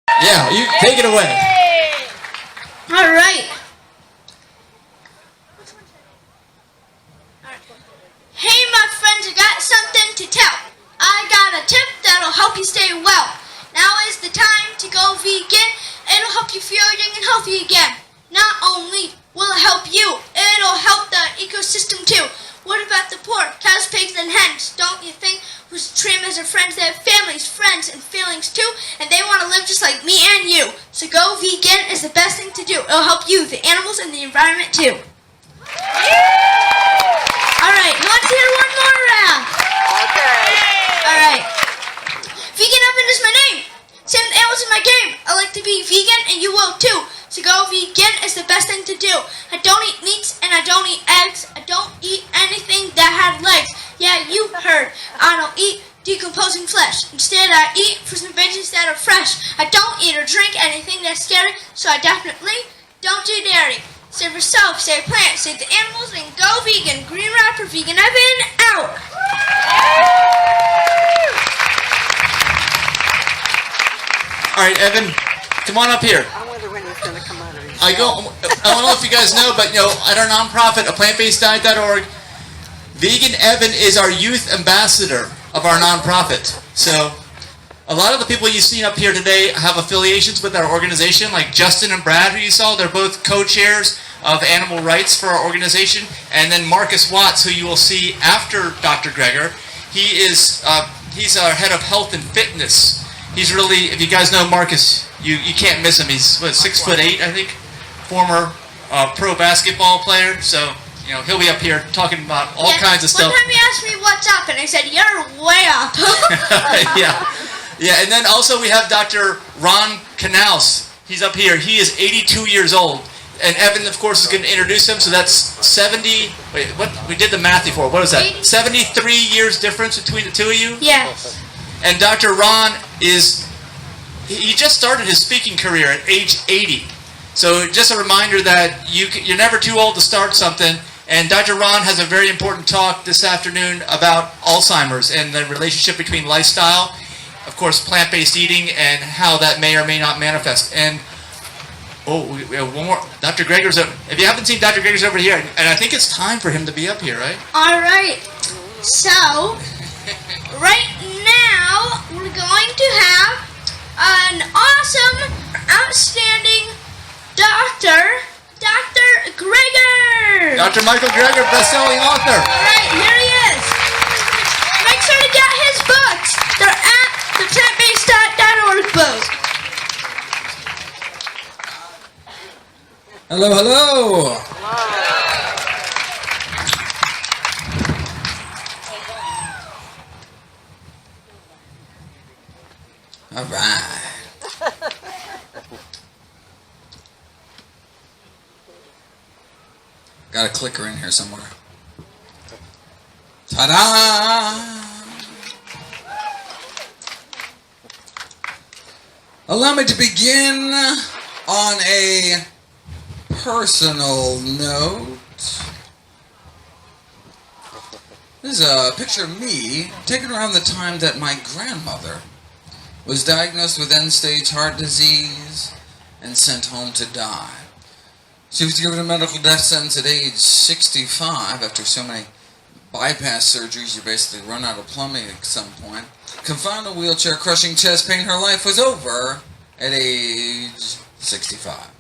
Yeah, you take it away. All right. Hey, my friends, I got something to tell. I got a tip that'll help you stay well. Now is the time to go vegan. It'll help you feel young and healthy again. Not only will it help you, it'll help the ecosystem too. What about the poor, cows, pigs, and hens? Don't you think who's trim as their friends? They have families, friends, and feelings too, and they want to live just like me and you. So go vegan is the best thing to do. It'll help you, the animals, and the environment too. Alright, let's hear one more round. Alright. Vegan Oven is my name. Same animals in my game. I like to be vegan and you will too. So go vegan is the best thing to do. I don't eat meats and I don't eat eggs. I don't eat anything that had legs. Yeah, you heard. I don't eat decomposing flesh. Instead, I eat fruits and veggies that are fresh. I don't eat or drink anything that's scary, so I definitely don't do dairy. Save yourself, save plants, save the animals, and go vegan. Green Rapper, Vegan Evan, out. All right, Evan, come on up here. I wonder when he's going to come out of his I don't know if you guys know, but at our nonprofit, plantbaseddiet.org, Vegan Evan is our youth ambassador of our nonprofit. So a lot of the people you've seen up here today have affiliations with our organization, like Justin and Brad, who you saw. They're both co-chairs of animal rights for our organization. And then Marcus Watts, who you will see after Dr. Greger. He's our head of health and fitness. He's really, if you guys know Marcus, you can't miss him. He's 6'8", I think, former pro basketball player. So he'll be up here talking about all kinds of stuff. One time he asked me what's up, and I said, "You're way up." Yeah. And then also we have Dr. Ron Canals. He's up here. He is 82 years old. And Evan, of course, is going to introduce him. So that's 70. Wait, what? We did the math before. What was that? 80. 73 years difference between the two of you? Yes. And Dr. Ron he just started his speaking career at age 80. So just a reminder that you're never too old to start something. And Dr. Ron has a very important talk this afternoon about Alzheimer's and the relationship between lifestyle, of course, plant-based eating, and how that may or may not manifest. And we have one more. Dr. Greger's up. If you haven't seen Dr. Greger's over here, and I think it's time for him to be up here, right? All right. So, right now, we're going to have an awesome, outstanding Dr. Greger. Dr. Michael Greger, best-selling author. All right, here he is. Make sure to get his books. They're at the plantbaseddiet.org booth. Hello. All right. Got a clicker in here somewhere. Ta-da! Allow me to begin on a personal note. This is a picture of me taken around the time that my grandmother was diagnosed with end-stage heart disease and sent home to die. She was given a medical death sentence at age 65 after so many bypass surgeries. You basically run out of plumbing at some point. Confined to a wheelchair, crushing chest pain, her life was over at age 65.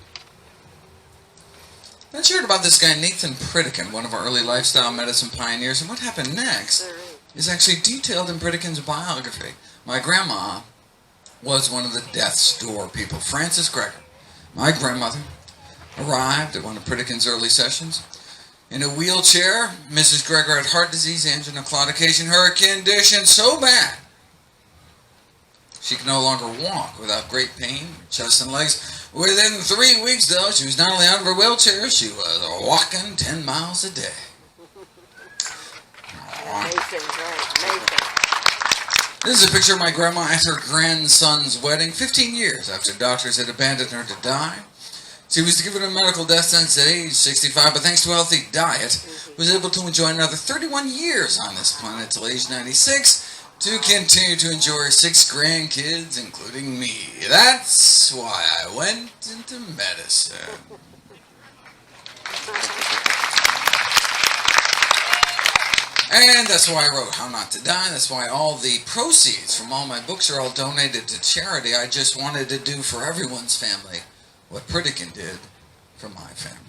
Then she heard about this guy Nathan Pritikin, one of our early lifestyle medicine pioneers, and what happened next is actually detailed in Pritikin's biography. My grandma was one of the death's door people, Frances Greger. My grandmother arrived at one of Pritikin's early sessions in a wheelchair. Mrs. Greger had heart disease, angina, claudication, her condition so bad she could no longer walk without great pain, chest and legs. Within 3 weeks, though, she was not only out of her wheelchair, she was walking 10 miles a day. Amazing, right? Amazing. This is a picture of my grandma at her grandson's wedding, 15 years after doctors had abandoned her to die. She was given a medical death sentence at age 65, but thanks to a healthy diet, was able to enjoy another 31 years on this planet till age 96, to continue to enjoy 6 grandkids, including me. That's why I went into medicine. And that's why I wrote How Not to Die. That's why all the proceeds from all my books are all donated to charity. I just wanted to do for everyone's family what Pritikin did for my family.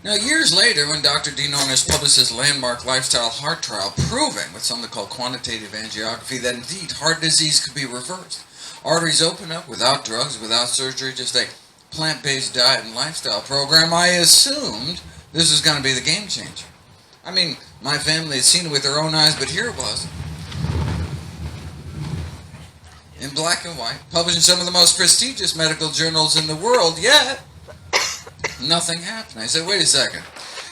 Now, years later, when Dr. Dean Ornish published his landmark lifestyle heart trial proving with something called quantitative angiography that indeed heart disease could be reversed, arteries open up without drugs, without surgery, just a plant-based diet and lifestyle program, I assumed this was going to be the game changer. I mean, my family had seen it with their own eyes, but here it was, in black and white, published in some of the most prestigious medical journals in the world, yet nothing happened. I said, wait a second.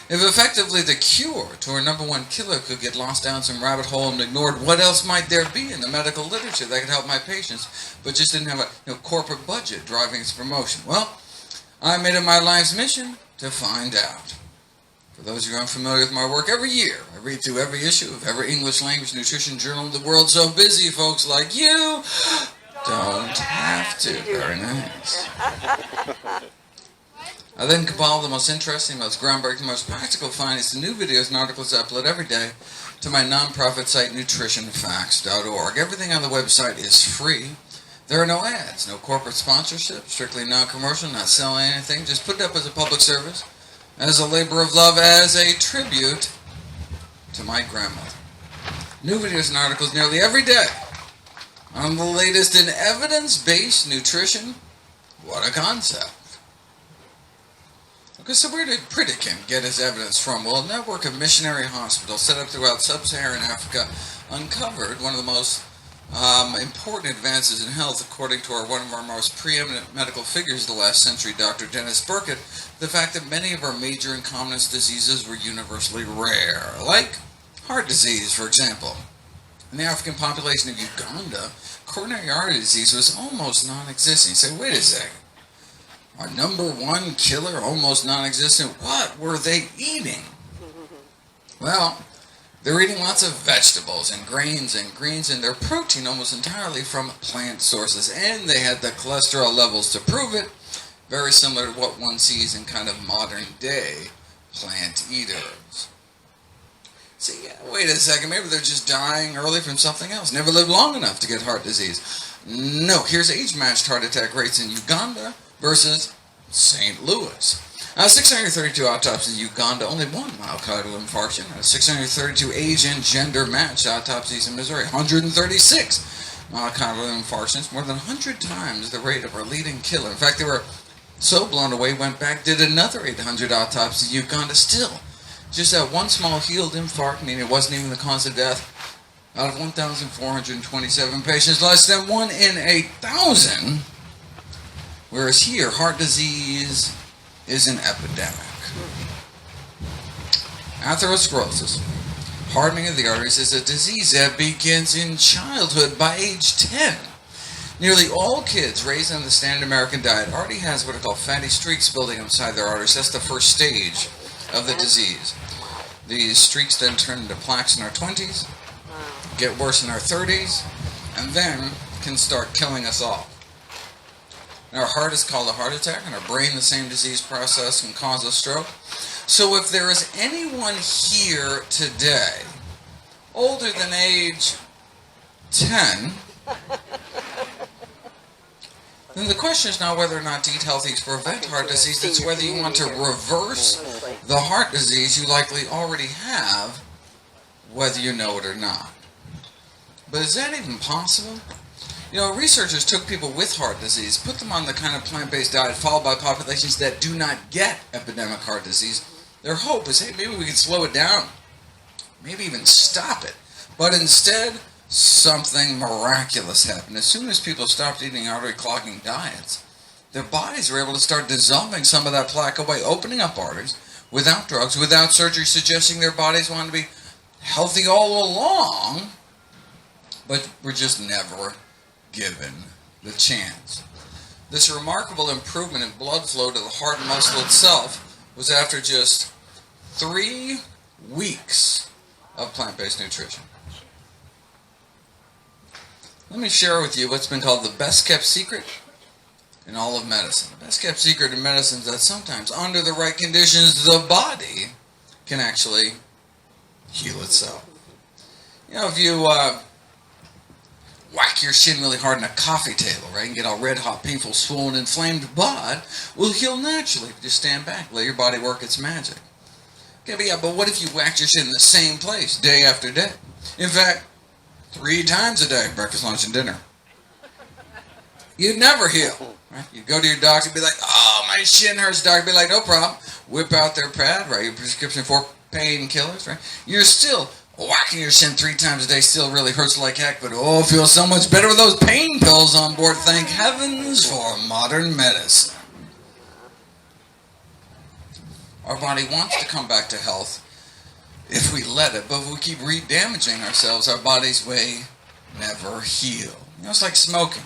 If effectively the cure to our #1 killer could get lost down some rabbit hole and ignored, what else might there be in the medical literature that could help my patients, but just didn't have a corporate budget driving its promotion? Well, I made it my life's mission to find out. For those of you who aren't familiar with my work, every year I read through every issue of every English language nutrition journal in the world, so busy folks like you don't have to. Very nice. I then compile the most interesting, most groundbreaking, most practical findings to new videos and articles I upload every day to my nonprofit site, nutritionfacts.org. Everything on the website is free. There are no ads, no corporate sponsorship, strictly non-commercial, not selling anything, just put it up as a public service, as a labor of love, as a tribute to my grandmother. New videos and articles nearly every day on the latest in evidence-based nutrition. What a concept. Okay, so where did Pritikin get his evidence from? Well, a network of missionary hospitals set up throughout sub-Saharan Africa uncovered one of the most important advances in health, according to one of our most preeminent medical figures of the last century, Dr. Dennis Burkitt, the fact that many of our major and commonest diseases were universally rare, like heart disease, for example. In the African population of Uganda, coronary artery disease was almost non-existent. You say, wait a second. Our #1 killer, almost non-existent. What were they eating? Well, they're eating lots of vegetables and grains and greens, and their protein almost entirely from plant sources. And they had the cholesterol levels to prove it, very similar to what one sees in kind of modern day plant eaters. See, wait a second, maybe they're just dying early from something else. Never lived long enough to get heart disease. No, here's age-matched heart attack rates in Uganda versus St. Louis. 632 autopsies in Uganda, only 1 myocardial infarction. 632 age and gender matched autopsies in Missouri, 136 myocardial infarctions, more than 100 times the rate of our leading killer. In fact, they were so blown away, went back, did another 800 autopsies in Uganda, still. Just that one small healed infarct, meaning it wasn't even the cause of death, out of 1,427 patients, less than 1 in 8,000. Whereas here, heart disease is an epidemic. Atherosclerosis, hardening of the arteries, is a disease that begins in childhood by age 10. Nearly all kids raised on the standard American diet already has what are called fatty streaks building inside their arteries. That's the first stage of the disease. These streaks then turn into plaques in our 20s, get worse in our 30s, and then can start killing us all. Our heart is called a heart attack, and our brain, the same disease process, can cause a stroke. So if there is anyone here today older than age 10, then the question is not whether or not to eat healthy to prevent heart disease, it's whether you want to reverse the heart disease you likely already have, whether you know it or not. But is that even possible? You know, researchers took people with heart disease, put them on the kind of plant-based diet followed by populations that do not get epidemic heart disease. Their hope is, hey, maybe we can slow it down, maybe even stop it. But instead, something miraculous happened. As soon as people stopped eating artery-clogging diets, their bodies were able to start dissolving some of that plaque away, opening up arteries without drugs, without surgery, suggesting their bodies wanted to be healthy all along, but were just never given the chance. This remarkable improvement in blood flow to the heart muscle itself was after just 3 weeks of plant-based nutrition. Let me share with you what's been called the best-kept secret in all of medicine. The best-kept secret in medicine is that sometimes, under the right conditions, the body can actually heal itself. You know, if you whack your shin really hard in a coffee table, right, and get all red hot, painful, swollen, inflamed, blood will heal naturally if you just stand back, let your body work its magic. Okay, but what if you whacked your shin in the same place day after day? In fact, 3 times a day, breakfast, lunch, and dinner. You'd never heal. Right? You go to your doctor and be like, oh, my shin hurts. Doctor be like, no problem. Whip out their pad, write your prescription for painkillers, right? You're still whacking your shin 3 times a day, still really hurts like heck, but oh, feels so much better with those pain pills on board. Thank heavens for modern medicine. Our body wants to come back to health if we let it, but if we keep re-damaging ourselves, our bodies may never heal. You know, it's like smoking.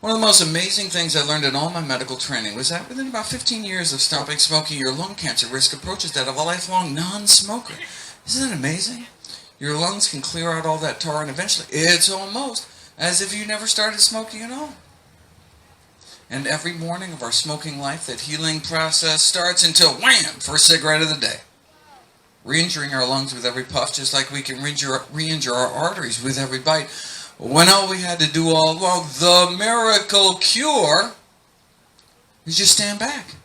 One of the most amazing things I learned in all my medical training was that within about 15 years of stopping smoking, your lung cancer risk approaches that of a lifelong non-smoker. Isn't that amazing? Your lungs can clear out all that tar, and eventually it's almost as if you never started smoking at all. And every morning of our smoking life, that healing process starts until wham, first cigarette of the day. Re-injuring our lungs with every puff, just like we can re-injure our arteries with every bite. When all we had to do all along, the miracle cure, is just stand back.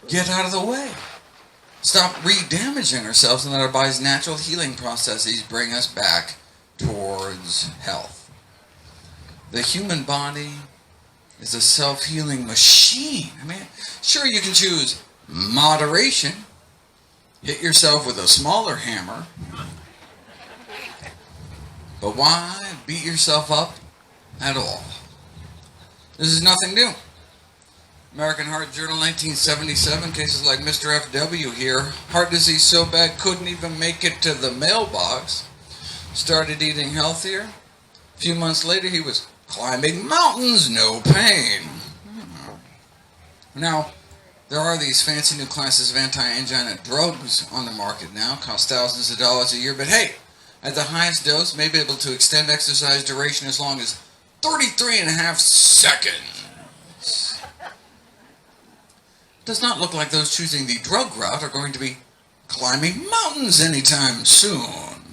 Get out of the way. Stop re-damaging ourselves and let our body's natural healing processes bring us back towards health. The human body is a self-healing machine. I mean, sure, you can choose moderation. Hit yourself with a smaller hammer. But why beat yourself up at all? This is nothing new. American Heart Journal, 1977, cases like Mr. F.W. here. Heart disease so bad couldn't even make it to the mailbox. Started eating healthier. A few months later, he was climbing mountains, no pain. Now, there are these fancy new classes of anti-angina drugs on the market now, cost thousands of dollars a year, but hey, at the highest dose, may be able to extend exercise duration as long as 33.5 seconds. Does not look like those choosing the drug route are going to be climbing mountains anytime soon.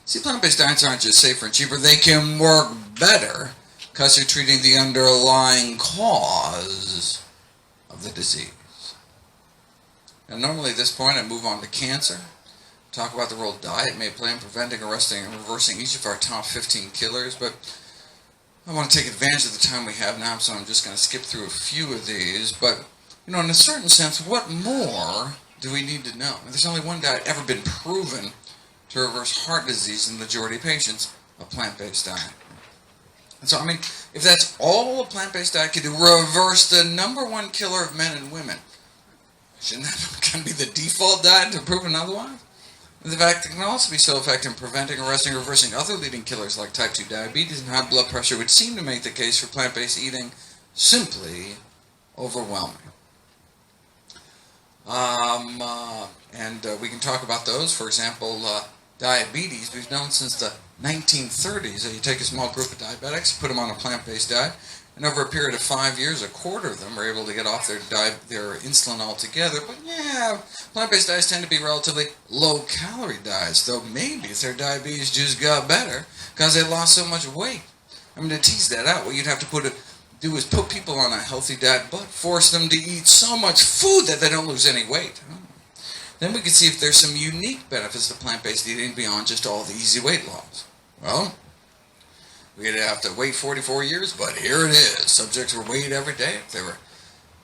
See, plant-based diets aren't just safer and cheaper, they can work better because you're treating the underlying cause of the disease. And normally at this point I move on to cancer, talk about the role diet may play in preventing, arresting, and reversing each of our top 15 killers, but I want to take advantage of the time we have now, so I'm just going to skip through a few of these. But, you know, in a certain sense, what more do we need to know? There's only one diet ever been proven to reverse heart disease in the majority of patients, a plant-based diet. And so, I mean, if that's all a plant-based diet can do, reverse the #1 killer of men and women, shouldn't that kind of be the default diet to prove otherwise? In fact, it can also be so effective in preventing, arresting, reversing other leading killers like type 2 diabetes and high blood pressure, which seem to make the case for plant-based eating simply overwhelming. We can talk about those. For example, diabetes. We've known since the 1930s that you take a small group of diabetics, put them on a plant-based diet, and over a period of 5 years, a quarter of them are able to get off their insulin altogether. But yeah, plant-based diets tend to be relatively low-calorie diets, though maybe if their diabetes just got better because they lost so much weight. I mean, to tease that out, what you'd have to do is put people on a healthy diet, but force them to eat so much food that they don't lose any weight. Then we can see if there's some unique benefits to plant-based eating beyond just all the easy weight loss. Well, we'd have to wait 44 years, but here it is. Subjects were weighed every day. If they were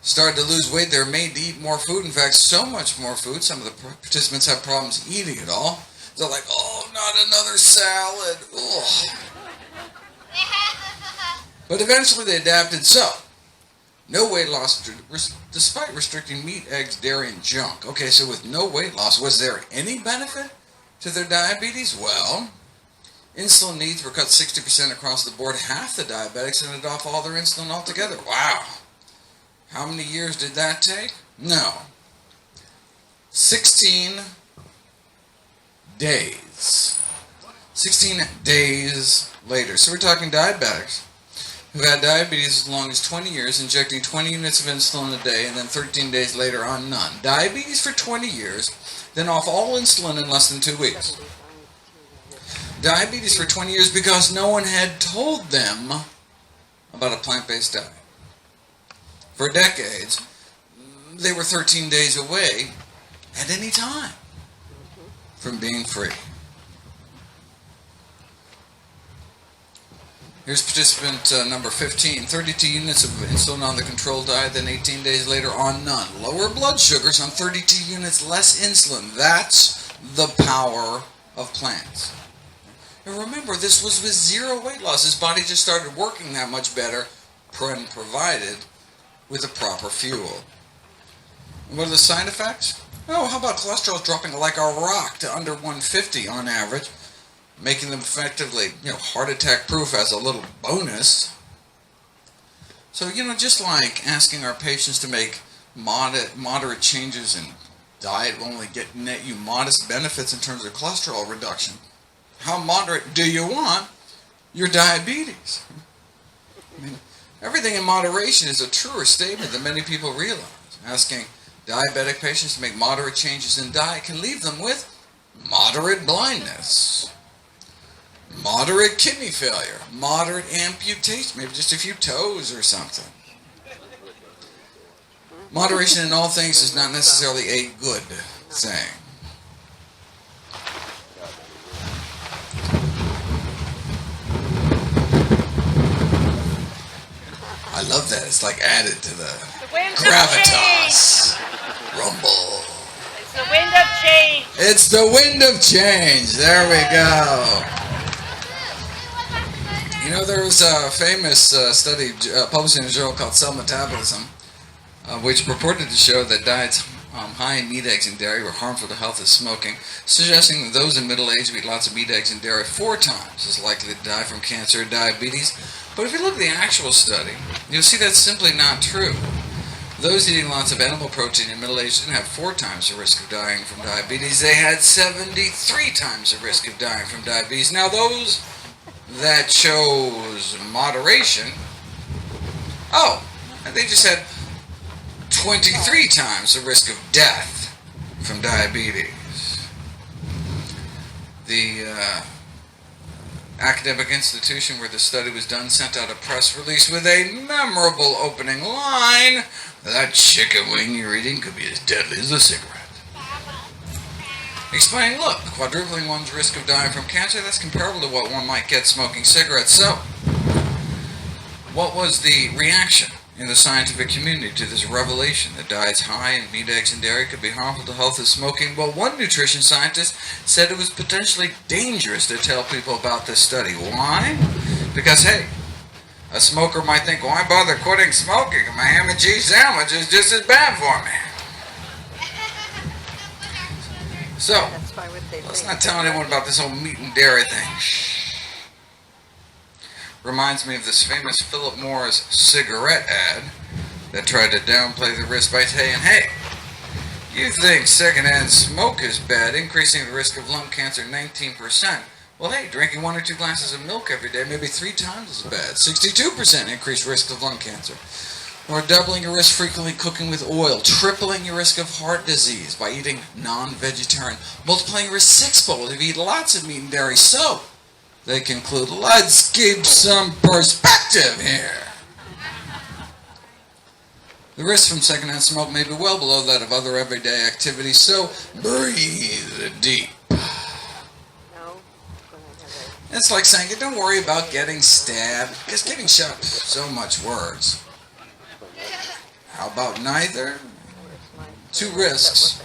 starting to lose weight, they were made to eat more food. In fact, so much more food, some of the participants have problems eating it all. They're like, oh, not another salad. Ugh. But eventually they adapted, so no weight loss despite restricting meat, eggs, dairy, and junk. Okay, so with no weight loss, was there any benefit to their diabetes? Well, insulin needs were cut 60% across the board. Half the diabetics ended off all their insulin altogether. Wow. How many years did that take? No. 16 days. 16 days later. So we're talking diabetics who had diabetes as long as 20 years, injecting 20 units of insulin a day, and then 13 days later on none. Diabetes for 20 years, then off all insulin in less than 2 weeks. Diabetes for 20 years because no one had told them about a plant-based diet. For decades, they were 13 days away at any time from being free. Here's participant number 15, 32 units of insulin on the controlled diet, then 18 days later on none. Lower blood sugars on 32 units less insulin. That's the power of plants. And remember, this was with zero weight loss. His body just started working that much better, provided with the proper fuel. And what are the side effects? Oh, how about cholesterol dropping like a rock to under 150 on average, making them effectively, heart attack proof as a little bonus. So, just like asking our patients to make moderate changes in diet will only net you modest benefits in terms of cholesterol reduction. How moderate do you want your diabetes? Everything in moderation is a truer statement than many people realize. Asking diabetic patients to make moderate changes in diet can leave them with moderate blindness, moderate kidney failure, moderate amputation, maybe just a few toes or something. Moderation in all things is not necessarily a good thing. I love that. It's like added to the gravitas. Rumble. It's the wind of change. It's the wind of change. There we go. There was a famous study published in a journal called Cell Metabolism, which purported to show that diets high in meat, eggs, and dairy were harmful to health as smoking, suggesting that those in middle age who eat lots of meat, eggs, and dairy 4 times as likely to die from cancer or diabetes. But if you look at the actual study, you'll see that's simply not true. Those eating lots of animal protein in middle age didn't have 4 times the risk of dying from diabetes. They had 73 times the risk of dying from diabetes. Now those that chose moderation, they just had 23 times the risk of death from diabetes. The academic institution where the study was done sent out a press release with a memorable opening line: "That chicken wing you're eating could be as deadly as a cigarette." Explaining, look, quadrupling one's risk of dying from cancer, that's comparable to what one might get smoking cigarettes. So, what was the reaction in the scientific community to this revelation that diets high in meat, eggs, and dairy could be harmful to health as smoking? Well, one nutrition scientist said it was potentially dangerous to tell people about this study. Why? Because, hey, a smoker might think, why bother quitting smoking? My ham and cheese sandwich is just as bad for me. So, let's not tell anyone about this whole meat and dairy thing. Reminds me of this famous Philip Morris cigarette ad that tried to downplay the risk by saying, hey, you think secondhand smoke is bad, increasing the risk of lung cancer 19%. Well, hey, drinking 1 or 2 glasses of milk every day may be 3 times as bad. 62% increased risk of lung cancer. Or doubling your risk frequently cooking with oil, tripling your risk of heart disease by eating non-vegetarian, multiplying your risk 6-fold if you eat lots of meat and dairy. So, they conclude, let's keep some perspective here. The risk from secondhand smoke may be well below that of other everyday activities, so breathe deep. It's like saying, don't worry about getting stabbed, because getting shot is so much worse. How about neither? 2 risks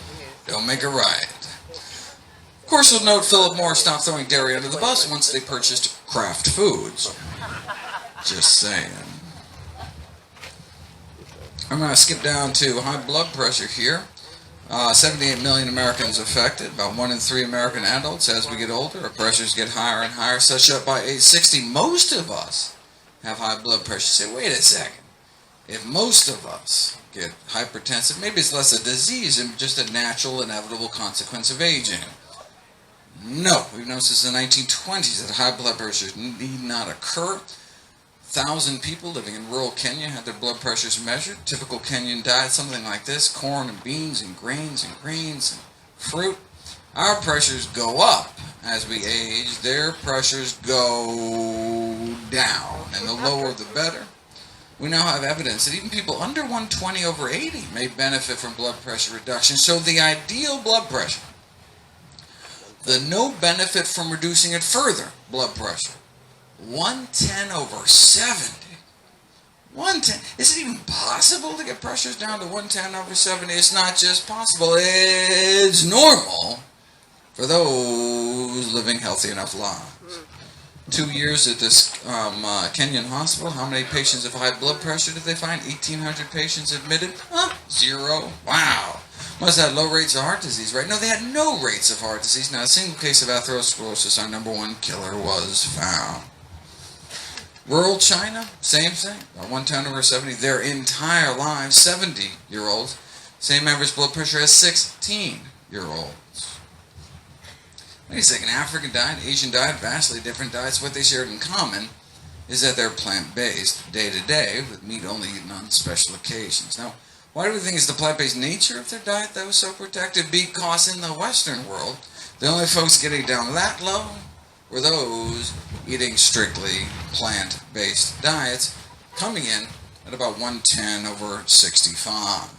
don't make a riot. Of course, you'll note Philip Morris stopped throwing dairy under the bus once they purchased Kraft Foods. Just saying. I'm going to skip down to high blood pressure here. 78 million Americans affected, about 1 in 3 American adults. As we get older, our pressures get higher and higher, such that by age 60, most of us have high blood pressure. Say, wait a second. If most of us get hypertensive. Maybe it's less a disease and just a natural, inevitable consequence of aging. No, we've noticed since the 1920s that high blood pressure need not occur. 1,000 people living in rural Kenya had their blood pressures measured. Typical Kenyan diet, something like this: corn and beans and grains and greens and fruit. Our pressures go up as we age. Their pressures go down, and the lower the better. We now have evidence that even people under 120 over 80 may benefit from blood pressure reduction. So the ideal blood pressure, the no benefit from reducing it further blood pressure, 110 over 70. 110. Is it even possible to get pressures down to 110 over 70? It's not just possible. It's normal for those living healthy enough lives. 2 years at this Kenyan hospital, how many patients of high blood pressure did they find? 1,800 patients admitted? Zero. Wow. Must have had low rates of heart disease, right? No, they had no rates of heart disease. Not a single case of atherosclerosis, our number one killer, was found. Rural China, same thing. 110 over 70, their entire lives. 70-year-olds, same average blood pressure as 16-year-olds. Wait a second, African diet, Asian diet, vastly different diets. What they shared in common is that they're plant-based day to day, with meat only eaten on special occasions. Now, why do we think it's the plant-based nature of their diet that was so protected? Because in the Western world, the only folks getting down that low were those eating strictly plant-based diets, coming in at about 110 over 65.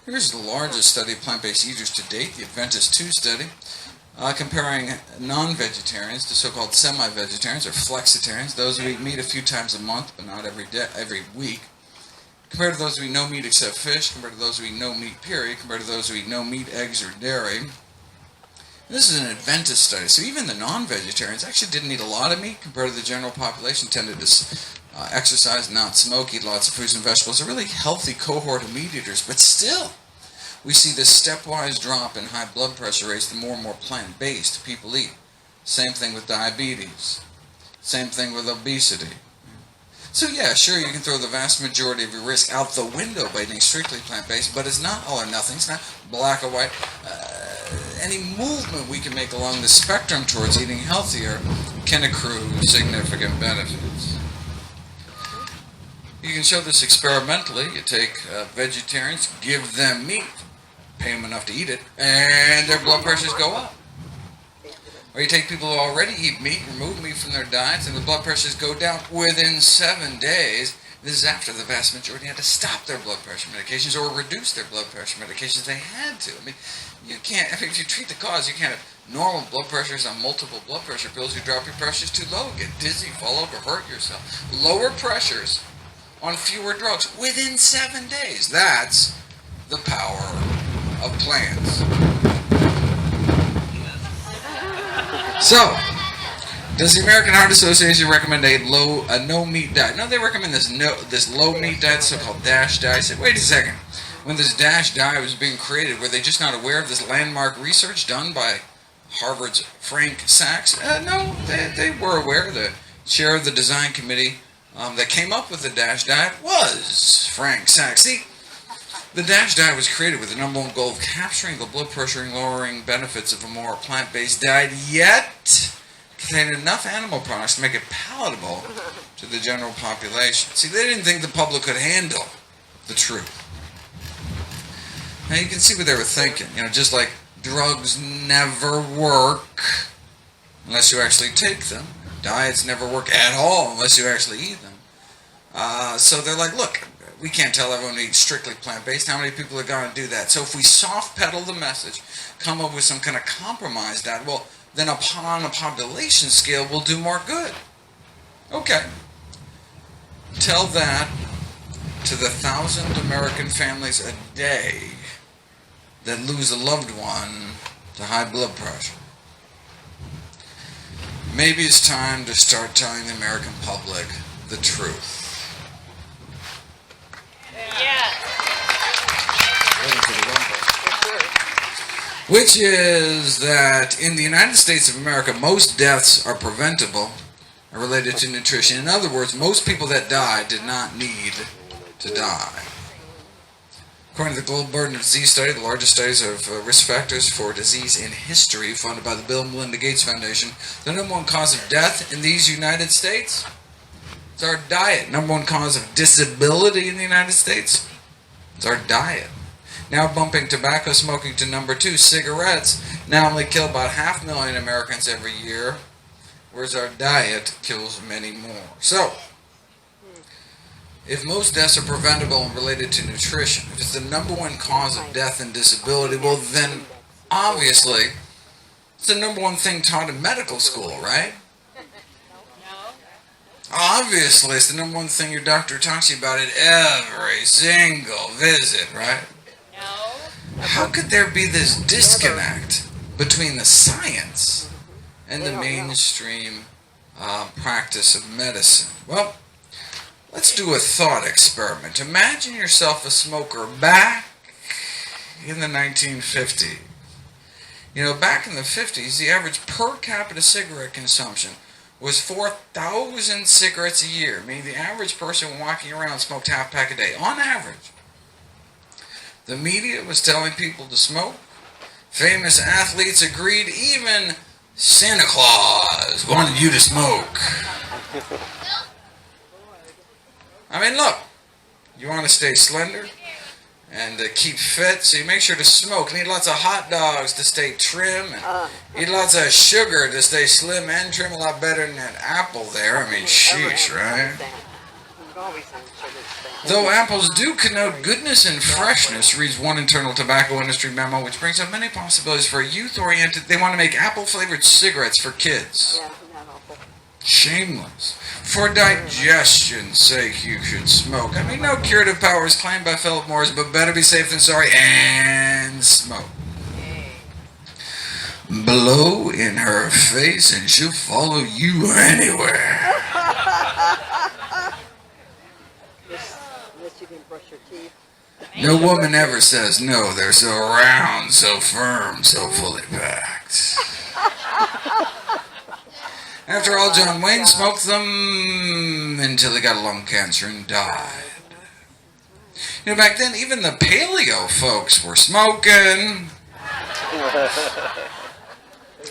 Here's the largest study of plant-based eaters to date, the Adventist II study, comparing non-vegetarians to so-called semi-vegetarians or flexitarians, those who eat meat a few times a month but not every week, compared to those who eat no meat except fish, compared to those who eat no meat period, compared to those who eat no meat, eggs, or dairy. This is an Adventist study, so even the non-vegetarians actually didn't eat a lot of meat compared to the general population, tended to exercise, not smoke, eat lots of fruits and vegetables, a really healthy cohort of meat eaters. But still, we see this stepwise drop in high blood pressure rates the more and more plant-based people eat. Same thing with diabetes. Same thing with obesity. So yeah, sure, you can throw the vast majority of your risk out the window by eating strictly plant-based, but it's not all or nothing. It's not black or white. Any movement we can make along the spectrum towards eating healthier can accrue significant benefits. You can show this experimentally. You take vegetarians, give them meat, pay them enough to eat it, and their blood pressures go up. Or you take people who already eat meat, remove meat from their diets, and the blood pressures go down within 7 days. This is after the vast majority had to stop their blood pressure medications or reduce their blood pressure medications. They had to. I mean, you can't, if you treat the cause, you can't have normal blood pressures on multiple blood pressure pills. You drop your pressures too low, get dizzy, fall over, hurt yourself. Lower pressures on fewer drugs within 7 days. That's the power of plants. So, does the American Heart Association recommend a no-meat diet? No, they recommend this low-meat diet, so-called DASH diet. I said, wait a second. When this DASH diet was being created, were they just not aware of this landmark research done by Harvard's Frank Sachs? No, they were aware. The chair of the design committee that came up with the DASH diet was Frank Sachs. See, the DASH diet was created with the number one goal of capturing the blood pressure and lowering benefits of a more plant-based diet, yet contained enough animal products to make it palatable to the general population. See, they didn't think the public could handle the truth. Now you can see what they were thinking. You know, just like drugs never work unless you actually take them. Diets never work at all unless you actually eat them. So they're like, look, we can't tell everyone to eat strictly plant-based. How many people are going to do that? So if we soft pedal the message, come up with some kind of compromise diet, well, then upon a population scale, we'll do more good. Okay. Tell that to the 1,000 American families a day that lose a loved one to high blood pressure. Maybe it's time to start telling the American public the truth. Yeah. Which is that in the United States of America, most deaths are preventable and related to nutrition. In other words, most people that die did not need to die. According to the Global Burden of Disease Study, the largest studies of risk factors for disease in history, funded by the Bill and Melinda Gates Foundation, the number one cause of death in these United States is our diet. Number one cause of disability in the United States is our diet. Now bumping tobacco smoking to number 2, cigarettes now only kill about 500,000 Americans every year, whereas our diet kills many more. So, if most deaths are preventable and related to nutrition, if it's the number one cause of death and disability, well then, obviously, it's the number one thing taught in medical school, right? Obviously, it's the number one thing your doctor talks to you about at every single visit, right? How could there be this disconnect between the science and the mainstream practice of medicine? Well, let's do a thought experiment. Imagine yourself a smoker back in the 1950s. You know, back in the 50s, the average per capita cigarette consumption was 4,000 cigarettes a year, meaning the average person walking around smoked half pack a day, on average. The media was telling people to smoke. Famous athletes agreed. Even Santa Claus wanted you to smoke. I mean, look, you want to stay slender and keep fit, so you make sure to smoke. And eat lots of hot dogs to stay trim, and eat lots of sugar to stay slim and trim. A lot better than that apple there. I mean, sheesh, right? Though apples do connote goodness and freshness, reads one internal tobacco industry memo, which brings up many possibilities for a youth-oriented. They want to make apple-flavored cigarettes for kids. Shameless. For digestion's sake, you should smoke. I mean, no curative power is claimed by Philip Morris, but better be safe than sorry, and smoke. Blow in her face and she'll follow you anywhere. No woman ever says no. They're so round, so firm, so fully packed. After all, John Wayne smoked them until he got lung cancer and died. You know, back then, even the paleo folks were smoking.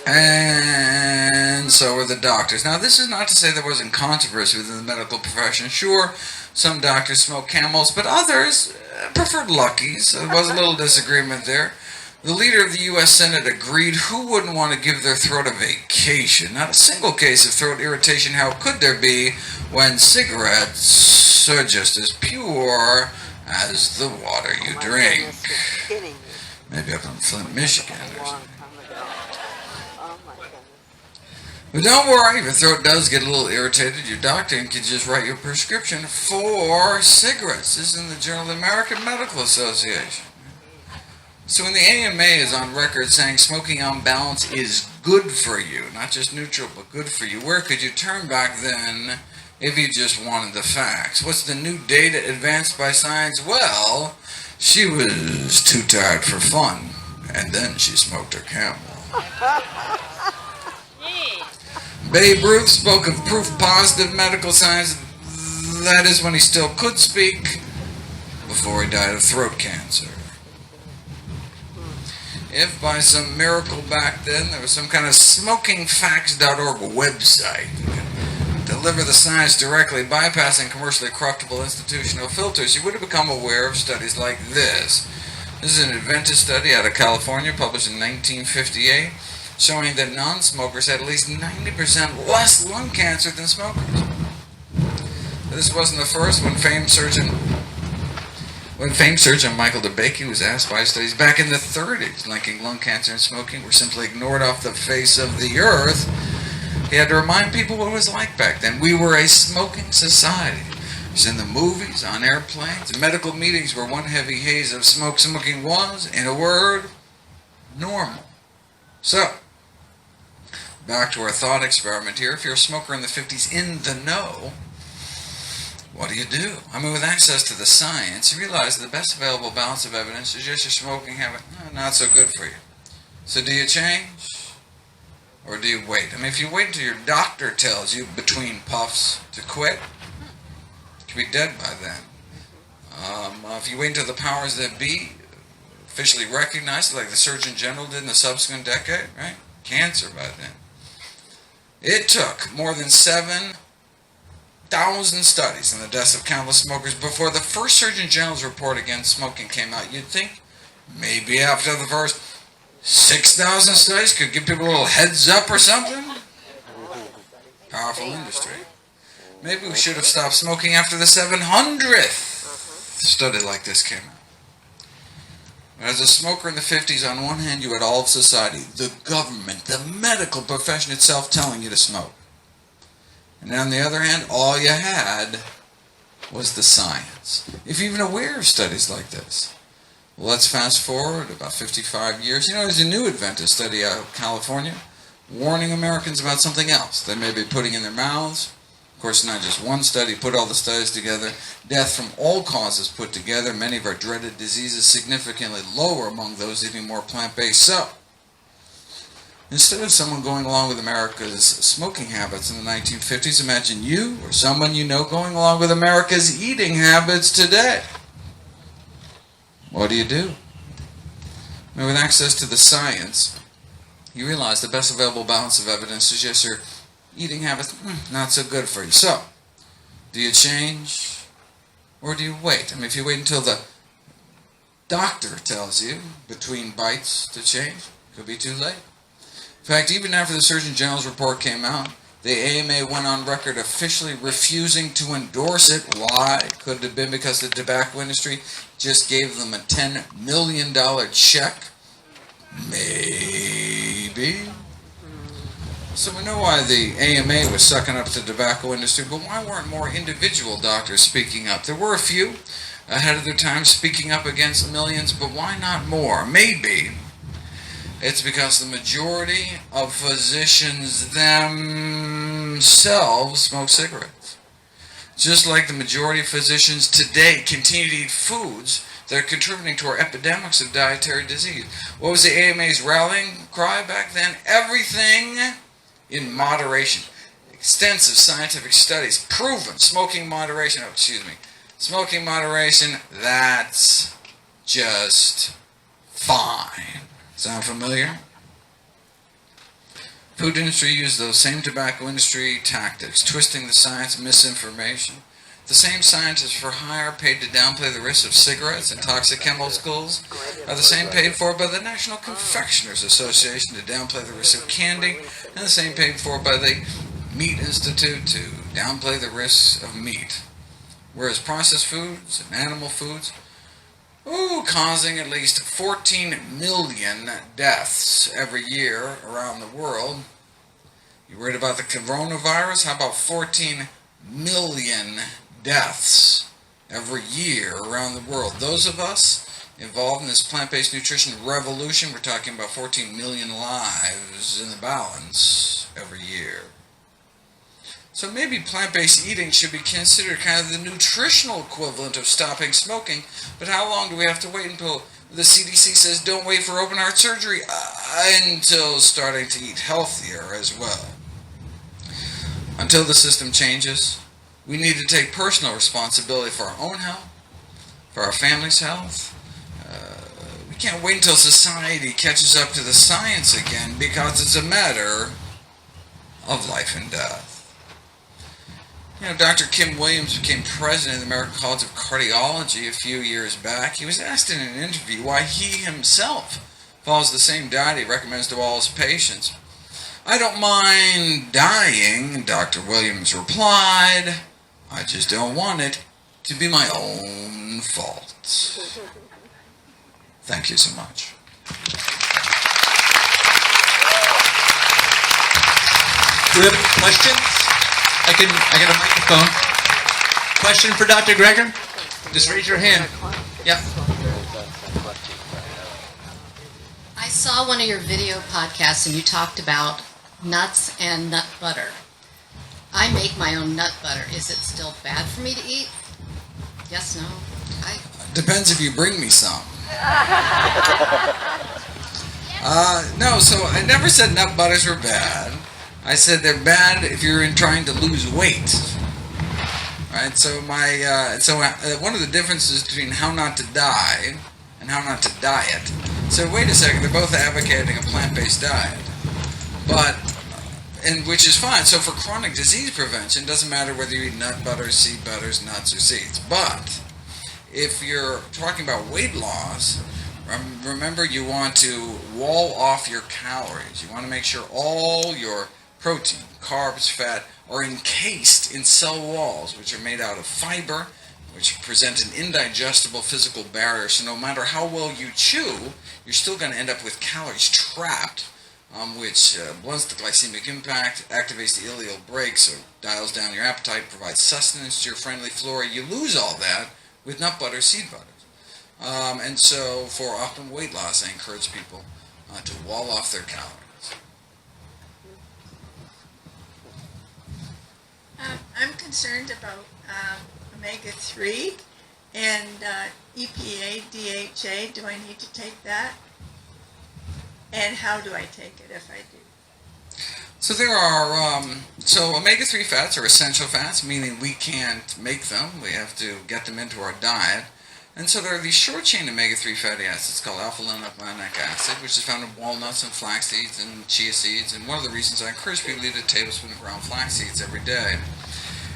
And so were the doctors. Now, this is not to say there wasn't controversy within the medical profession. Sure, some doctors smoked Camels, but others preferred Luckies. There was a little disagreement there. The leader of the U.S. Senate agreed. Who wouldn't want to give their throat a vacation? Not a single case of throat irritation. How could there be when cigarettes are just as pure as the water you drink? Maybe up in Flint, Michigan or something. But don't worry, if your throat does get a little irritated, your doctor can just write you a prescription for cigarettes. This is in the Journal of the American Medical Association. So when the AMA is on record saying smoking on balance is good for you, not just neutral, but good for you, where could you turn back then if you just wanted the facts? What's the new data advanced by science? Well, she was too tired for fun, and then she smoked her Camel. Babe Ruth spoke of proof positive medical science, that is when he still could speak, before he died of throat cancer. If by some miracle back then there was some kind of smokingfacts.org website that could deliver the science directly, bypassing commercially corruptible institutional filters, you would have become aware of studies like this. This is an Adventist study out of California, published in 1958, showing that non-smokers had at least 90% less lung cancer than smokers. This wasn't the first. When famed surgeon Michael DeBakey was asked by studies back in the 30s linking lung cancer and smoking were simply ignored off the face of the earth, he had to remind people what it was like back then. We were a smoking society. It was in the movies, on airplanes, medical meetings where one heavy haze of smoke. Smoking was, in a word, normal. So, back to our thought experiment here. If you're a smoker in the 50s in the know, what do you do? I mean, with access to the science, you realize the best available balance of evidence suggests your smoking habit not so good for you. So do you change? Or do you wait? I mean, if you wait until your doctor tells you between puffs to quit, you could be dead by then. If you wait until the powers that be officially recognized it, like the Surgeon General did in the subsequent decade, right? Cancer by then. It took more than 7,000 studies on the deaths of countless smokers before the first Surgeon General's report against smoking came out. You'd think maybe after the first 6,000 studies could give people a little heads up or something. Powerful industry. Maybe we should have stopped smoking after the 700th study like this came out. As a smoker in the 50s, on one hand you had all of society, the government, the medical profession itself telling you to smoke. And on the other hand, all you had was the science. If you're even aware of studies like this. Well, let's fast forward about 55 years. You know, there's a new Adventist study out of California warning Americans about something else they may be putting in their mouths. Of course, not just one study, put all the studies together. Death from all causes put together, many of our dreaded diseases significantly lower among those eating more plant-based. So, instead of someone going along with America's smoking habits in the 1950s, imagine you or someone you know going along with America's eating habits today. What do? Now, with access to the science, you realize the best available balance of evidence suggests your eating habits not so good for you. So, do you change or do you wait? I mean, if you wait until the doctor tells you between bites to change, it could be too late. In fact, even after the Surgeon General's report came out, the AMA went on record officially refusing to endorse it. Why? Could it have been because the tobacco industry just gave them a $10 million check? Maybe. So we know why the AMA was sucking up to the tobacco industry, but why weren't more individual doctors speaking up? There were a few ahead of their time speaking up against millions, but why not more? Maybe it's because the majority of physicians themselves smoke cigarettes. Just like the majority of physicians today continue to eat foods that are contributing to our epidemics of dietary disease. What was the AMA's rallying cry back then? Everything in moderation. Extensive scientific studies proven smoking moderation, smoking moderation, that's just fine. Sound familiar? Food industry used those same tobacco industry tactics, twisting the science, misinformation. The same scientists for hire paid to downplay the risks of cigarettes and toxic chemicals are the same paid for by the National Confectioners Association to downplay the risks of candy, and the same paid for by the Meat Institute to downplay the risks of meat. Whereas processed foods and animal foods, causing at least 14 million deaths every year around the world. You worried about the coronavirus? How about 14 million deaths every year around the world? Those of us involved in this plant-based nutrition revolution, we're talking about 14 million lives in the balance every year. So maybe plant-based eating should be considered kind of the nutritional equivalent of stopping smoking, but how long do we have to wait until the CDC says don't wait for open heart surgery until starting to eat healthier as well? Until the system changes, we need to take personal responsibility for our own health, for our family's health. We can't wait until society catches up to the science again because it's a matter of life and death. You know, Dr. Kim Williams became president of the American College of Cardiology a few years back. He was asked in an interview why he himself follows the same diet he recommends to all his patients. "I don't mind dying," Dr. Williams replied. "I just don't want it to be my own fault." Thank you so much. Do we have any questions? I got a microphone. Question for Dr. Greger? Just raise your hand. Yeah. I saw one of your video podcasts and you talked about nuts and nut butter. I make my own nut butter. Is it still bad for me to eat? Yes, no? Depends if you bring me some. No, so I never said nut butters were bad. I said they're bad if you're trying to lose weight. right? So one of the differences between how not to die and how not to diet. So wait a second, they're both advocating a plant-based diet, and which is fine. So for chronic disease prevention, it doesn't matter whether you eat nut butters, seed butters, nuts, or seeds. But if you're talking about weight loss, remember you want to wall off your calories. You want to make sure all your protein, carbs, fat are encased in cell walls, which are made out of fiber, which present an indigestible physical barrier. So no matter how well you chew, you're still going to end up with calories trapped, which blunts the glycemic impact, activates the ileal brake, so dials down your appetite, provides sustenance to your friendly flora. You lose all that with nut butter, seed butters. And so for optimal weight loss, I encourage people to wall off their calories. I'm concerned about omega-3 and EPA, DHA. Do I need to take that? And how do I take it if I do? So there are, so omega-3 fats are essential fats, meaning we can't make them. We have to get them into our diet. And so there are these short-chain omega-3 fatty acids called alpha-linolenic acid, which is found in walnuts and flax seeds and chia seeds. And one of the reasons I encourage people to eat a tablespoon of ground flax seeds every day.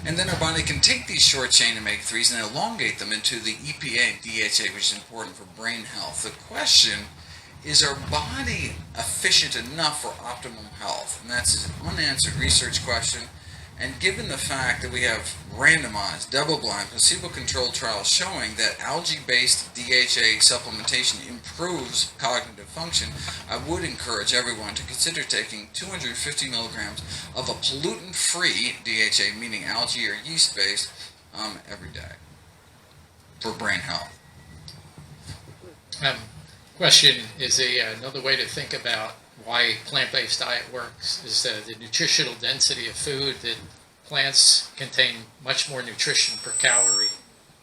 And then our body can take these short-chain omega-3s and elongate them into the EPA and DHA, which is important for brain health. The question is our body efficient enough for optimum health? And that's an unanswered research question. And given the fact that we have randomized, double-blind, placebo-controlled trials showing that algae-based DHA supplementation improves cognitive function, I would encourage everyone to consider taking 250 milligrams of a pollutant-free DHA, meaning algae or yeast-based, every day for brain health. Question is another way to think about why plant-based diet works is the nutritional density of food. That plants contain much more nutrition per calorie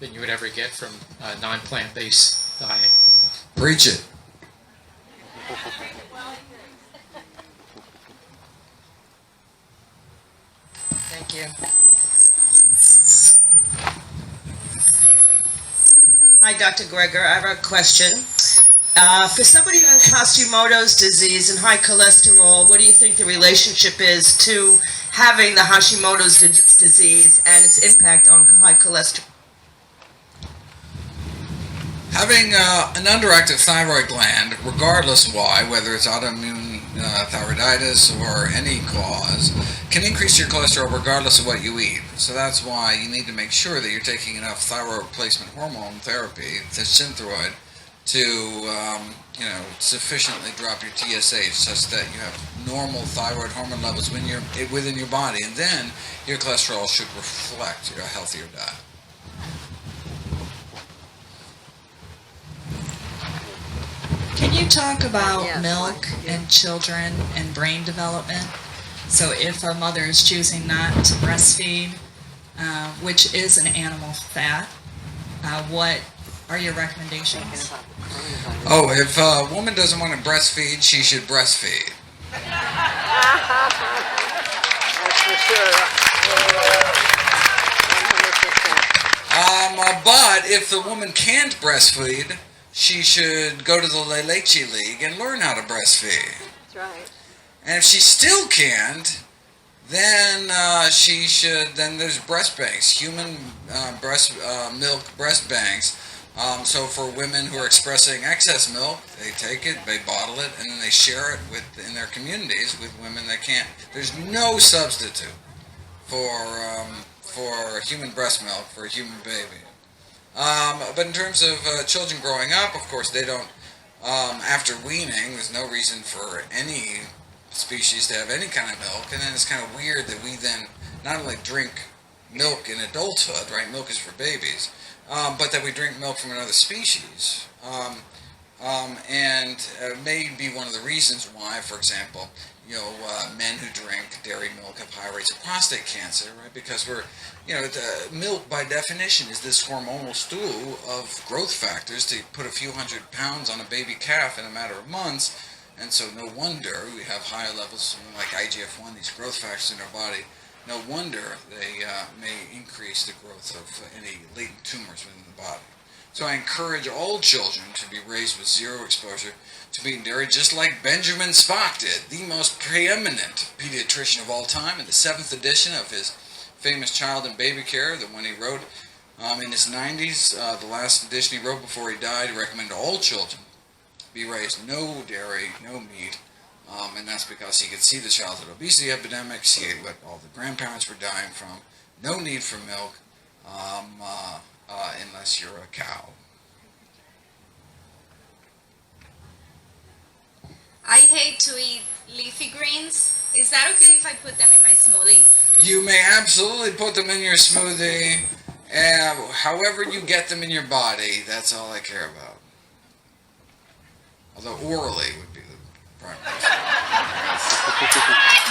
than you would ever get from a non-plant-based diet. Preach it. Thank you. Hi, Dr. Greger. I have a question. For somebody who has Hashimoto's disease and high cholesterol, what do you think the relationship is to having the Hashimoto's disease and its impact on high cholesterol? Having an underactive thyroid gland, regardless of why, whether it's autoimmune thyroiditis or any cause, can increase your cholesterol regardless of what you eat. So that's why you need to make sure that you're taking enough thyroid replacement hormone therapy, the Synthroid, to sufficiently drop your TSH such that you have normal thyroid hormone levels within your body, and then your cholesterol should reflect a healthier diet. Can you talk about milk and children and brain development? So if a mother is choosing not to breastfeed, which is an animal fat, what are your recommendations? Oh, if a woman doesn't want to breastfeed, she should breastfeed. But if the woman can't breastfeed, she should go to the La Leche League and learn how to breastfeed. That's right. And if she still can't, then then there's breast banks, human milk breast banks. So for women who are expressing excess milk, they take it, they bottle it, and then they share it in their communities with women that can't. There's no substitute for human breast milk for a human baby. But in terms of children growing up, of course, they don't. After weaning, there's no reason for any species to have any kind of milk, and then it's kind of weird that we then not only drink milk in adulthood, right? Milk is for babies. But that we drink milk from another species. And may be one of the reasons why, for example, men who drink dairy milk have high rates of prostate cancer, right? Because the milk by definition is this hormonal stool of growth factors to put a few hundred pounds on a baby calf in a matter of months. And so no wonder we have higher levels like IGF-1, these growth factors in our body, No wonder they may increase the growth of any latent tumors within the body. So I encourage all children to be raised with zero exposure to meat and dairy, just like Benjamin Spock did, the most preeminent pediatrician of all time, in the 7th edition of his famous Child and Baby Care, the one he wrote in his 90s, the last edition he wrote before he died. He recommended all children be raised no dairy, no meat, and that's because he could see the childhood obesity epidemic, see what all the grandparents were dying from. No need for milk unless you're a cow. I hate to eat leafy greens. Is that okay if I put them in my smoothie? You may absolutely put them in your smoothie, however you get them in your body. That's all I care about. Although orally would be the primary.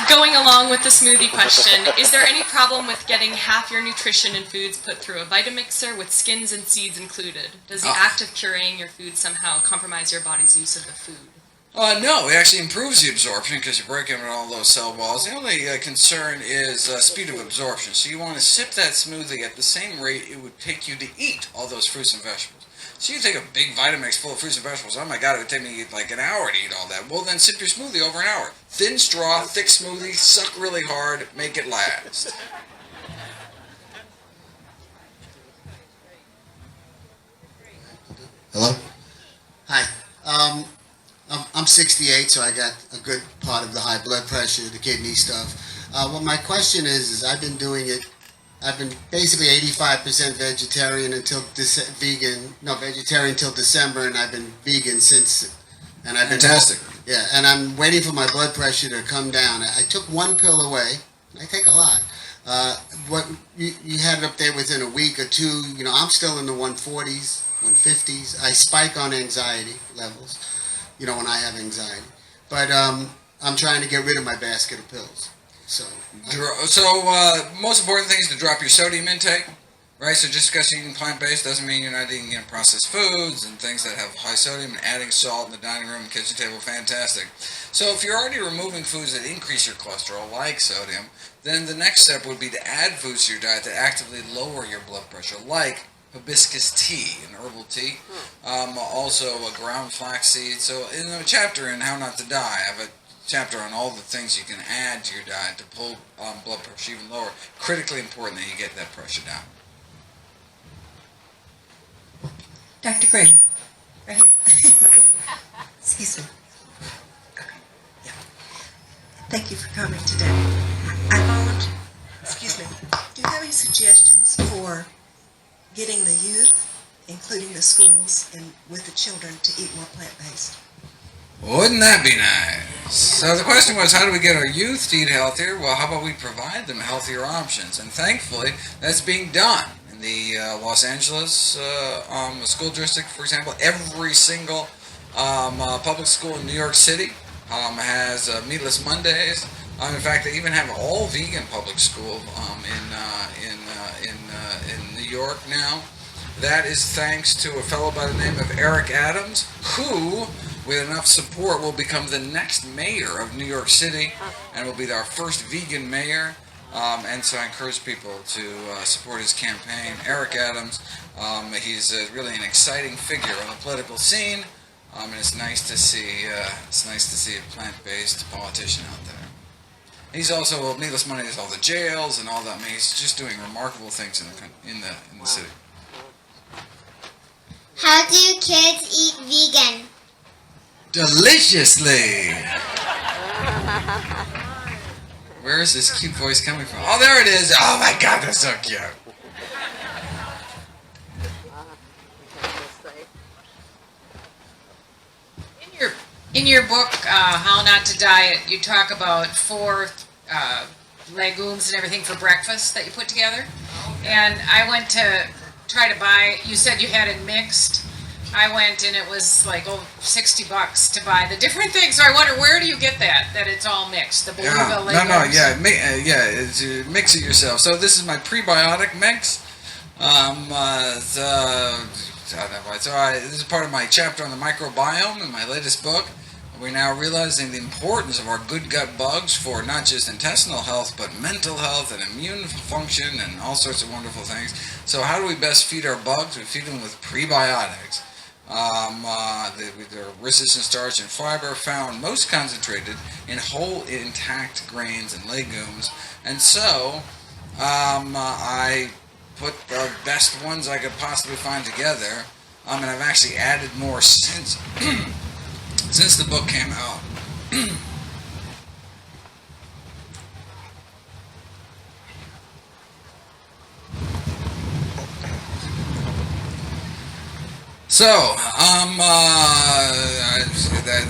Going along with the smoothie question, is there any problem with getting half your nutrition and foods put through a Vitamixer with skins and seeds included? Does the act of pureeing your food somehow compromise your body's use of the food? No, it actually improves the absorption because you're breaking up all those cell walls. The only concern is speed of absorption. So you want to sip that smoothie at the same rate it would take you to eat all those fruits and vegetables. So you take a big Vitamix full of fruits and vegetables. Oh my God, it would take me like an hour to eat all that. Well, then sip your smoothie over an hour. Thin straw, thick smoothie, suck really hard, make it last. Hello? Hi. I'm 68, so I got a good part of the high blood pressure, the kidney stuff. Well, my question is I've been doing it, I've been basically 85% vegetarian until vegetarian until December, and I've been vegan since. And I've been Fantastic. Yeah, and I'm waiting for my blood pressure to come down. I took one pill away. I take a lot. What you had it up there within a week or two. You know, I'm still in the 140s, 150s. I spike on anxiety levels. You know, when I have anxiety. But I'm trying to get rid of my basket of pills. So most important thing is to drop your sodium intake, right? So just because you're eating plant-based doesn't mean you're not eating processed foods and things that have high sodium, and adding salt in the dining room and kitchen table, fantastic. So if you're already removing foods that increase your cholesterol, like sodium, then the next step would be to add foods to your diet that actively lower your blood pressure, like hibiscus tea, an herbal tea, also a ground flaxseed. So in the chapter in How Not to Die, I have a chapter on all the things you can add to your diet to pull blood pressure even lower. Critically important that you get that pressure down. Dr. Greg, right here. Excuse me. Yeah. Thank you for coming today. Excuse me. Do you have any suggestions for getting the youth, including the schools, and with the children, to eat more plant-based? Wouldn't that be nice? So the question was, how do we get our youth to eat healthier? Well, how about we provide them healthier options? And thankfully, that's being done. In the Los Angeles school district, for example, every single public school in New York City has Meatless Mondays. In fact, they even have all vegan public school in New York now. That is thanks to a fellow by the name of Eric Adams, who, with enough support, will become the next mayor of New York City and will be our first vegan mayor. And so I encourage people to support his campaign. Eric Adams, he's really an exciting figure on the political scene, and it's nice to see a plant-based politician out there. He's also Meatless Monday. There's all the jails and all that. I mean, he's just doing remarkable things in the city. How do kids eat vegan? Deliciously. Where is this cute voice coming from? Oh, there it is. Oh my God, that's so cute. In your book, How Not to Diet, you talk about 4 legumes and everything for breakfast that you put together. And I went to try to buy, you said you had it mixed. I went and it was like $60 to buy the different things. So I wonder, where do you get that it's all mixed? The beluga legumes? Mix it yourself. So this is my prebiotic mix. This is part of my chapter on the microbiome in my latest book. We're now realizing the importance of our good gut bugs for not just intestinal health, but mental health and immune function and all sorts of wonderful things. So how do we best feed our bugs? We feed them with prebiotics. They're resistant starch and fiber, found most concentrated in whole intact grains and legumes. And so I put the best ones I could possibly find together, and I've actually added more since since the book came out. So,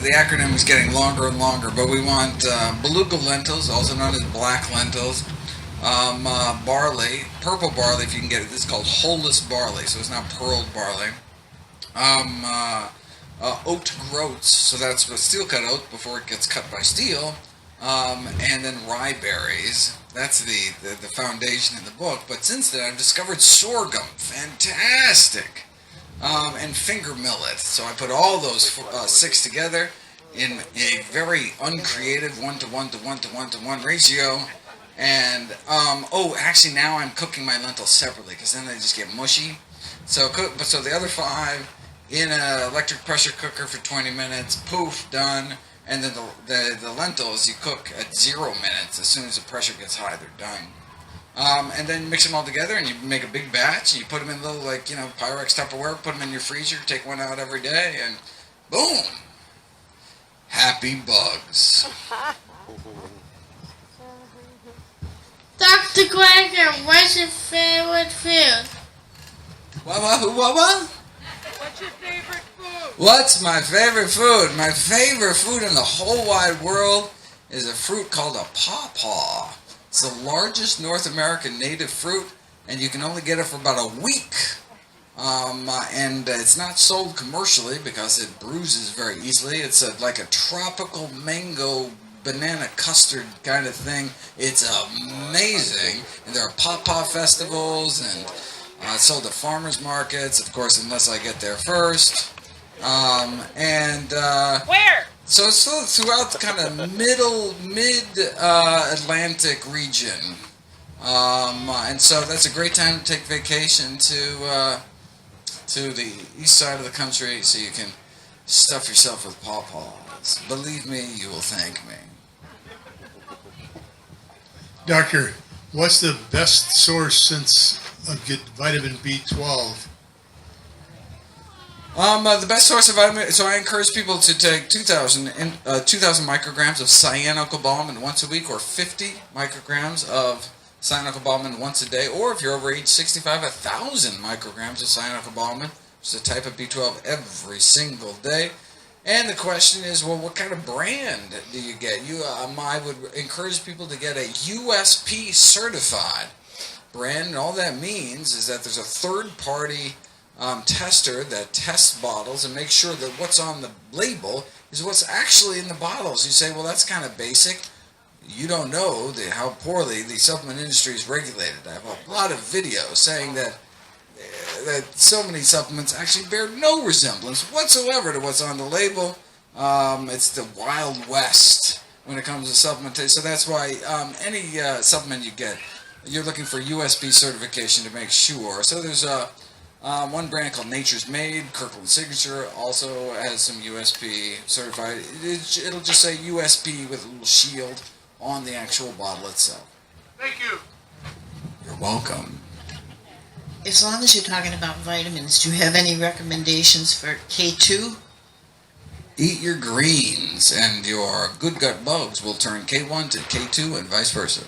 the acronym is getting longer and longer, but we want beluga lentils, also known as black lentils, barley, purple barley if you can get it. This is called hulless barley, so it's not pearled barley. Oat groats, so that's with steel cut oat before it gets cut by steel, and then rye berries. That's the foundation in the book. But since then, I've discovered sorghum, fantastic. And finger millet. So I put all those 6 together in a very uncreative 1-to-1 ratio. And actually now I'm cooking my lentils separately because then they just get mushy. So the other 5 in an electric pressure cooker for 20 minutes. Poof, done. And then the lentils you cook at 0 minutes. As soon as the pressure gets high, they're done. And then mix them all together and you make a big batch and you put them in little, Pyrex Tupperware, put them in your freezer, take one out every day, and boom! Happy bugs. Dr. Greger, what's your favorite food? What? What's your favorite food? What's my favorite food? My favorite food in the whole wide world is a fruit called a pawpaw. It's the largest North American native fruit, and you can only get it for about a week. And it's not sold commercially because it bruises very easily. It's like a tropical mango banana custard kind of thing. It's amazing. And there are pawpaw festivals, and it's sold at farmers markets, of course, unless I get there first. Where? So it's throughout the kind of mid-Atlantic region. And so that's a great time to take vacation to the east side of the country so you can stuff yourself with pawpaws. Believe me, you will thank me. Doctor, what's the best source since get vitamin B12? The best source of vitamin. So I encourage people to take 2,000 micrograms of cyanocobalamin once a week, or 50 micrograms of cyanocobalamin once a day, or if you're over age 65, 1,000 micrograms of cyanocobalamin, which is a type of B12, every single day. And the question is, well, what kind of brand do you get? I would encourage people to get a USP certified brand, and all that means is that there's a third-party tester that tests bottles and makes sure that what's on the label is what's actually in the bottles. You say, well, that's kind of basic. You don't know how poorly the supplement industry is regulated. I have a lot of videos saying that so many supplements actually bear no resemblance whatsoever to what's on the label. It's the Wild West when it comes to supplementation. So that's why any supplement you get, you're looking for USB certification to make sure. So there's one brand called Nature's Made, Kirkland Signature, also has some USP certified. It'll just say USP with a little shield on the actual bottle itself. Thank you. You're welcome. As long as you're talking about vitamins, do you have any recommendations for K2? Eat your greens, and your good gut bugs will turn K1 to K2 and vice versa.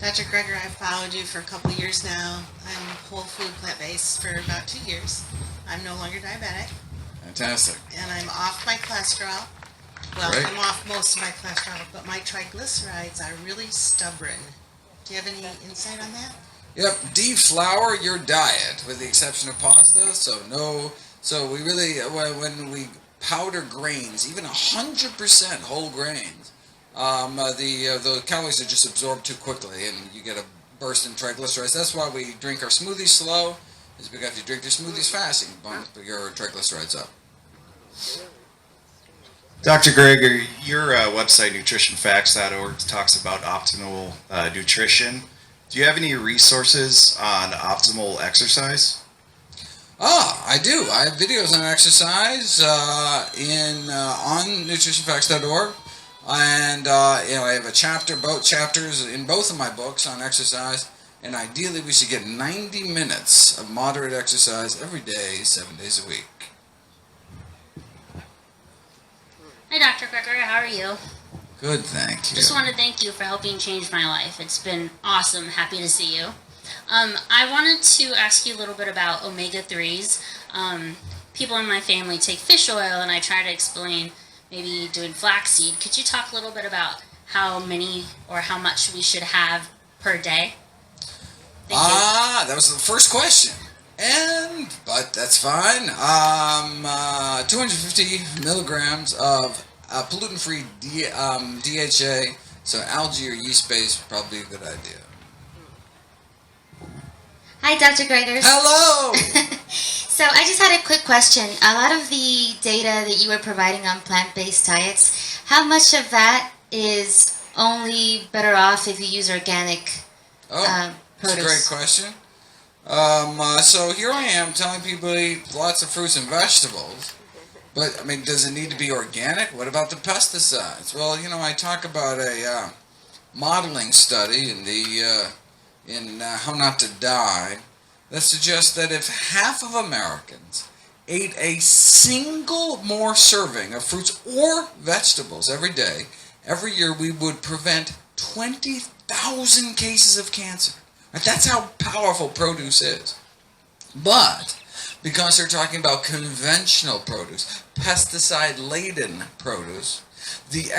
Dr. Greger, I've followed you for a couple of years now. I'm whole food plant-based for about 2 years. I'm no longer diabetic. Fantastic. And I'm off my cholesterol. Well, Great. I'm off most of my cholesterol, but my triglycerides are really stubborn. Do you have any insight on that? Yep, deflour your diet with the exception of pasta. So we really, when we powder grains, even 100% whole grains, the calories are just absorbed too quickly, and you get a burst in triglycerides. That's why we drink our smoothies slow. is because if you drink your smoothies fast, you can bump your triglycerides up. Dr. Greger, your website, nutritionfacts.org, talks about optimal nutrition. Do you have any resources on optimal exercise? I do. I have videos on exercise on nutritionfacts.org, and I have both chapters in both of my books on exercise. And ideally, we should get 90 minutes of moderate exercise every day, 7 days a week. Hi, Dr. Greger. How are you? Good, thank you. Just want to thank you for helping change my life. It's been awesome. Happy to see you. I wanted to ask you a little bit about omega-3s. People in my family take fish oil, and I try to explain maybe doing flaxseed. Could you talk a little bit about how many or how much we should have per day? That was the first question. But that's fine. 250 milligrams of pollutant-free DHA, so algae or yeast-based, probably a good idea. Hi, Dr. Greger. Hello! So I just had a quick question. A lot of the data that you were providing on plant-based diets, how much of that is only better off if you use organic produce? That's a great question. So here I am telling people to eat lots of fruits and vegetables, but I mean, does it need to be organic? What about the pesticides? Well, I talk about a modeling study in How Not to Die that suggests that if half of Americans ate a single more serving of fruits or vegetables every day, every year we would prevent 20,000 cases of cancer. That's how powerful produce is. But because they're talking about conventional produce, pesticide-laden produce, the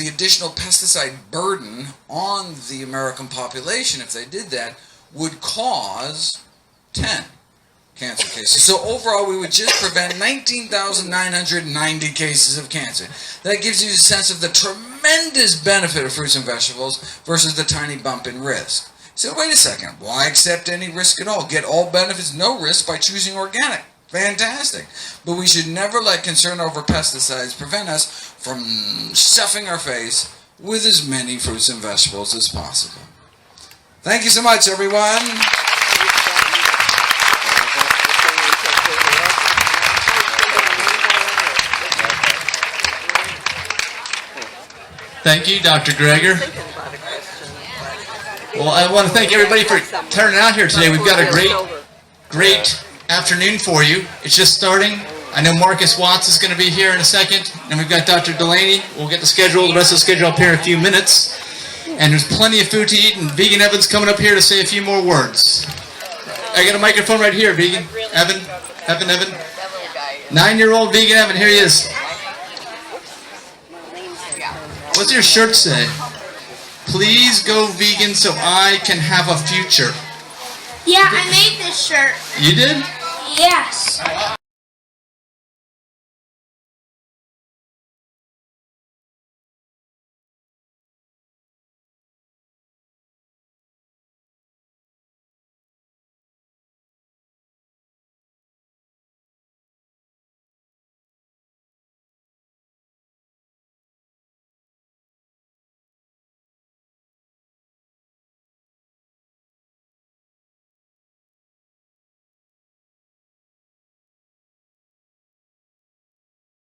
additional pesticide burden on the American population, if they did that, would cause 10 cancer cases. So overall, we would just prevent 19,990 cases of cancer. That gives you a sense of the tremendous benefit of fruits and vegetables versus the tiny bump in risk. So wait a second, why accept any risk at all? Get all benefits, no risk by choosing organic. Fantastic. But we should never let concern over pesticides prevent us from stuffing our face with as many fruits and vegetables as possible. Thank you so much, everyone. Thank you, Dr. Greger. Well, I want to thank everybody for turning out here today. We've got a great afternoon for you. It's just starting. I know Marcus Watts is going to be here in a second, and we've got Dr. Delaney. We'll get the rest of the schedule up here in a few minutes. And there's plenty of food to eat, and Vegan Evan's coming up here to say a few more words. I got a microphone right here, Vegan Evan. 9-year-old Vegan Evan, here he is. What's your shirt say? Please go vegan so I can have a future. Yeah, I made this shirt. You did? Yes.